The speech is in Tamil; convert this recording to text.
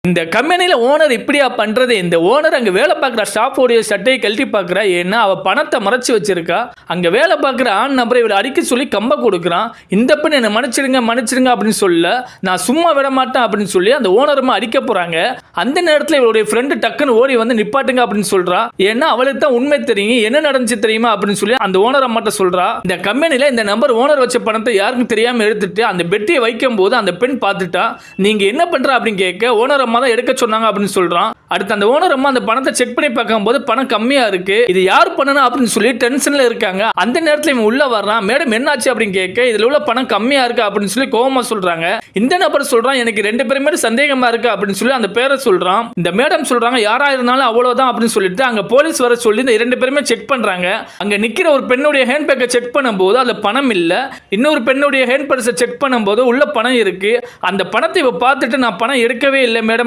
இந்த கம்பெனியில் ஓனர் இப்படியா பண்ணுறது? இந்த ஓனர் அங்கே வேலை பார்க்குற ஸ்டாஃபோடைய சட்டையை கழட்டி பார்க்குறா. ஏன்னா அவள் பணத்தை மறைச்சி வச்சிருக்கா. அங்கே வேலை பார்க்குற ஆண் நபரை இவளை அடிக்க சொல்லி கம்ப கொடுக்குறான். இந்த பெண் என்னை மன்னிச்சிடுங்க அப்படின்னு சொல்ல, நான் சும்மா விட மாட்டேன் அப்படின்னு சொல்லி அந்த ஓனரமாக அடிக்க போகிறாங்க. அந்த நேரத்தில் இவளுடைய ஃப்ரெண்டு டக்குன்னு ஓடி வந்து நிப்பாட்டுங்க அப்படின்னு சொல்கிறா. ஏன்னா அவளுக்கு தான் உண்மை தெரியும், என்ன நடந்துச்சு தெரியுமா அப்படின்னு சொல்லி அந்த ஓனர் அம்மாட்ட சொல்கிறா. இந்த கம்பெனியில் இந்த நம்பர் ஓனர் வச்ச பணத்தை யாருக்கும் தெரியாமல் எடுத்துட்டு அந்த பெட்டியை வைக்கும் போது அந்த பெண் பார்த்துட்டா. நீங்கள் என்ன பண்ணுற அப்படின்னு கேட்க, ஓனர் தான் எடுக்க சொன்னாங்க அப்படின்னு சொல்றான். அடுத்து அந்த ஓனர் அம்மா அந்த பணத்தை செக் பண்ணி பார்க்கும்போது பணம் கம்மியா இருக்கு. இது யார் பண்ணனா அப்படின்னு சொல்லி டென்ஷன்ல இருக்காங்க. அந்த நேரத்துல இவன் உள்ள வர்றான். மேடம் என்னாச்சு அப்படின்னு கேட்க, இதுல உள்ள பணம் கம்மியா இருக்கு அப்படின்னு சொல்லி கோவமா சொல்றாங்க. இந்த நபர் சொல்றான், எனக்கு ரெண்டு பேருமே சந்தேகமா இருக்கு அப்படின்னு சொல்லி அந்த பேரை சொல்றான். இந்த மேடம் சொல்றாங்க, யாரா இருந்தாலும் அவ்வளவுதான் அப்படின்னு சொல்லிட்டு அங்க போலீஸ் வர சொல்லி இந்த இரண்டு பேருமே செக் பண்றாங்க. அங்க நிக்கிற ஒரு பெண்ணுடைய ஹேண்ட் பேக்கை செக் பண்ணும்போது அதுல பணம் இல்ல. இன்னொரு பெண்ணுடைய ஹேண்ட் பர்ஸை செக் பண்ணும்போது உள்ள பணம் இருக்கு. அந்த பணத்தை இவ பார்த்துட்டு, நான் பணம் எடுக்கவே இல்லை மேடம்